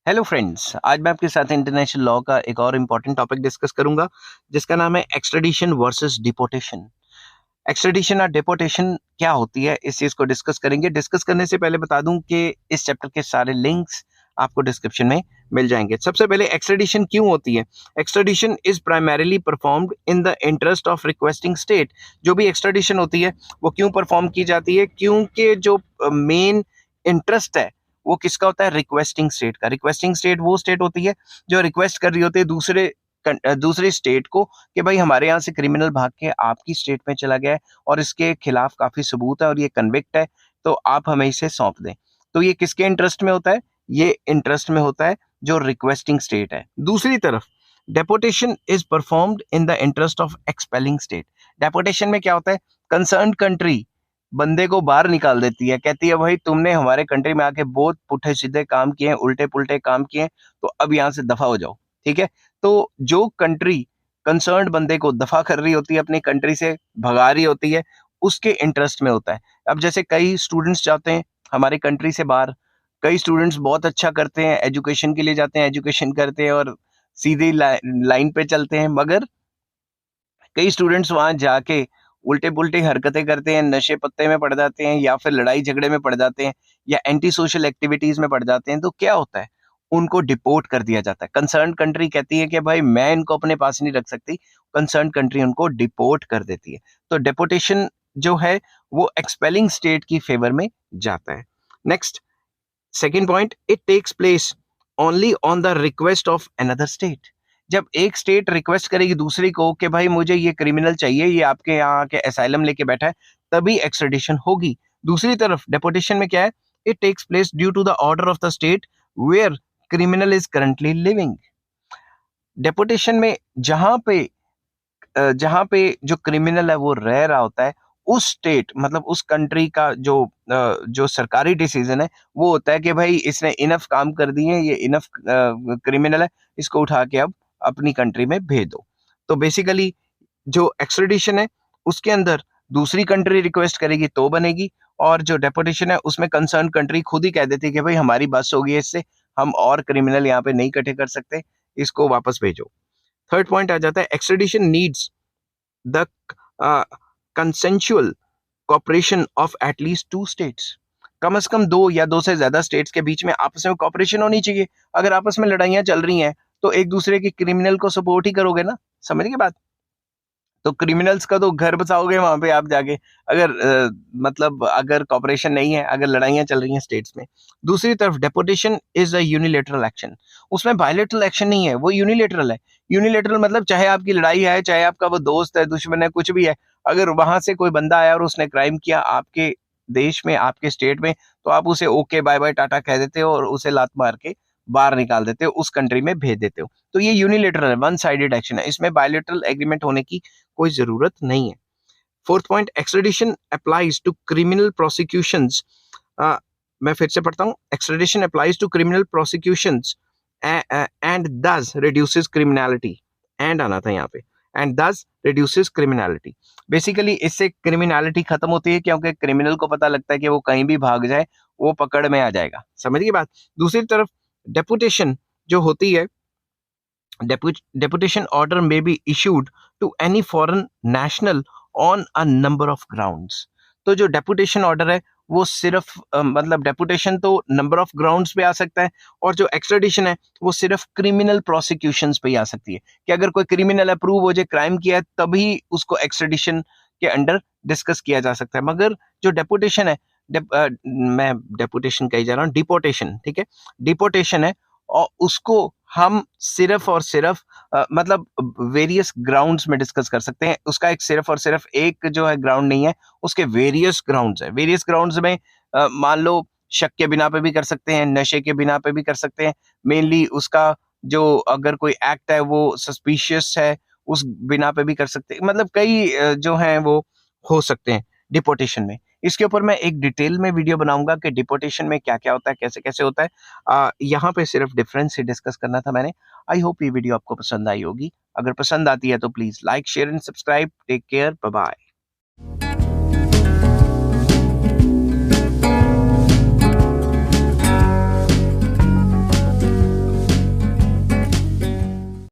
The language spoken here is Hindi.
हेलो फ्रेंड्स, आज मैं आपके साथ इंटरनेशनल लॉ का एक और इम्पॉर्टेंट टॉपिक डिस्कस करूंगा जिसका नाम है एक्सट्रेडिशन वर्सेस डिपोर्टेशन। एक्सट्रेडिशन और डिपोर्टेशन क्या होती है, इस चीज को डिस्कस करेंगे। डिस्कस करने से पहले बता दूं कि इस चैप्टर के सारे लिंक्स आपको डिस्क्रिप्शन में मिल जाएंगे। सबसे पहले एक्सट्रेडिशन क्यों होती है? Extradition is primarily performed in the interest of requesting state. जो भी एक्सट्रेडिशन होती है वो क्यों परफॉर्म की जाती है? क्योंकि जो मेन इंटरेस्ट है वो किसका होता है? रिक्वेस्टिंग स्टेट का। रिक्वेस्टिंग स्टेट वो स्टेट होती है जो रिक्वेस्ट कर रही होती है दूसरे स्टेट को कि भाई हमारे यहाँ से क्रिमिनल भाग के आपकी स्टेट में चला गया है और इसके खिलाफ काफी सबूत है और ये कन्विक्ट है, तो आप हमें इसे सौंप दें। तो ये किसके इंटरेस्ट में होता है? ये इंटरेस्ट में होता है जो रिक्वेस्टिंग स्टेट है। दूसरी तरफ deputation is performed in the interest of expelling state. Deputation में क्या होता है? कंसर्न कंट्री बंदे को बाहर निकाल देती है, कहती है भाई तुमने हमारे कंट्री में आके बहुत पुठे सीधे काम किए हैं, उल्टे पुल्टे काम किए हैं, तो अब यहाँ से दफा हो जाओ। ठीक है, तो जो कंट्री कंसर्न्ड बंदे को दफा कर रही होती है, अपनी कंट्री से भगा रही होती है, उसके इंटरेस्ट में होता है। अब जैसे कई स्टूडेंट्स जाते हैं हमारे कंट्री से बाहर, कई स्टूडेंट्स बहुत अच्छा करते हैं, एजुकेशन के लिए जाते हैं, एजुकेशन करते हैं और सीधी लाइन पे चलते हैं, मगर कई स्टूडेंट्स वहां जाके उल्टे पुल्टे हरकतें करते हैं, नशे पत्ते में पड़ जाते हैं या फिर लड़ाई झगड़े में पड़ जाते हैं या एंटी सोशल एक्टिविटीज में पड़ जाते हैं, तो क्या होता है? उनको डिपोर्ट कर दिया जाता है। कंसर्न कंट्री कहती है कि भाई मैं इनको अपने पास नहीं रख सकती, कंसर्न कंट्री उनको डिपोर्ट कर देती है। तो डिपोर्टेशन जो है वो एक्सपेलिंग स्टेट की फेवर में जाता है। Next, second point, it takes place only on the request of another state. जब एक स्टेट रिक्वेस्ट करेगी दूसरी को कि भाई मुझे ये क्रिमिनल चाहिए, ये आपके यहाँ के असाइलम लेके बैठा है, तभी एक्सट्रेडिशन होगी। दूसरी तरफ डेपोटेशन में क्या है? It takes place due to the order of the state where criminal is currently living. Deportation में जहां पे जो क्रिमिनल है वो रह रहा होता है, उस स्टेट मतलब उस कंट्री का जो सरकारी डिसीजन है वो होता है कि भाई इसने इनफ काम कर दिए, ये इनफ क्रिमिनल है, इसको उठा के अब अपनी कंट्री में भेज दो। तो बेसिकली जो एक्सट्रेडिशन है उसके अंदर दूसरी कंट्री रिक्वेस्ट करेगी तो बनेगी, और जो डेपोटेशन है उसमें कंसर्न कंट्री खुद ही कह देती है कि भाई हमारी बस हो गई है इससे, हम और क्रिमिनल यहाँ पे नहीं इकट्ठे कर सकते, इसको वापस भेजो। थर्ड पॉइंट आ जाता है, extradition needs the consensual cooperation of at least two states. कम से कम दो या दो से ज्यादा स्टेट्स के बीच में आपस में कॉपरेशन होनी चाहिए। अगर आपस में लड़ाइयां चल रही हैं तो एक दूसरे के क्रिमिनल को सपोर्ट ही करोगे ना, समझ गए बात? तो क्रिमिनल्स का तो घर बसाओगे वहां पे आप जाके, अगर मतलब अगर कॉपरेशन नहीं है, अगर लड़ाइयां चल रही हैं स्टेट्स में। दूसरी तरफ deputation is a unilateral action. उसमें बायलेटरल एक्शन नहीं है, वो यूनिलेटरल है। यूनिलेटरल मतलब चाहे आपकी लड़ाई है, चाहे आपका वो दोस्त है, दुश्मन है, कुछ भी है, अगर वहां से कोई बंदा आया और उसने क्राइम किया आपके देश में, आपके स्टेट में, तो आप उसे ओके बाय बाय टाटा कह देते हो और उसे लात मार के बाहर निकाल देते हो, उस कंट्री में भेज देते हो। तो ये यूनिलेटरल है, वन साइडेड एक्शन है, इसमें बायलेटरल एग्रीमेंट होने की कोई जरूरत नहीं है। Fourth point, extradition applies to criminal prosecutions. मैं फिर से पढ़ता हूं, extradition applies to criminal prosecutions and thus reduces criminality. And आना था यहाँ पे, and thus reduces criminality. Basically इससे क्रिमिनलिटी खत्म होती है, क्योंकि क्रिमिनल को पता लगता है कि वो कहीं भी भाग जाए वो पकड़ में आ जाएगा। समझ गई बात? दूसरी तरफ डेपुटेशन जो होती है, deputation order may be issued to any foreign national on a number of grounds। तो जो डेपुटेशन ऑर्डर है वो सिर्फ मतलब डेपुटेशन तो नंबर ऑफ ग्राउंड्स पे आ सकता है, और जो एक्सट्रेडिशन है वो सिर्फ क्रिमिनल प्रोसिक्यूशंस पे ही आ सकती है, कि अगर कोई क्रिमिनल अप्रूव हो जाए, क्राइम किया है, तभी उसको एक्सट्रेडिशन के अंडर डिस्कस किया जा सकता है। मगर जो डेपुटेशन है, मैं डेपुटेशन कही जा रहा हूँ, डिपोटेशन, ठीक है, डिपोटेशन है, और उसको हम सिर्फ और सिर्फ मतलब वेरियस ग्राउंड्स में डिस्कस कर सकते हैं। उसका एक सिर्फ और सिर्फ एक जो है ग्राउंड नहीं है, उसके वेरियस ग्राउंड्स है। वेरियस ग्राउंड्स में मान लो शक के बिना पे भी कर सकते हैं, नशे के बिना पे भी कर सकते हैं, मेनली उसका जो अगर कोई एक्ट है वो सस्पिशियस है उस बिना पे भी कर सकते हैं, मतलब कई जो हैं वो हो सकते हैं डिपोटेशन में। इसके ऊपर मैं एक डिटेल में वीडियो बनाऊंगा कि डिपोटेशन में क्या क्या होता है, कैसे कैसे होता है। यहाँ पे सिर्फ डिफरेंस ही डिस्कस करना था मैंने। आई होप ये वीडियो आपको पसंद आई होगी। अगर पसंद आती है तो please like, share and subscribe. Take care, bye bye.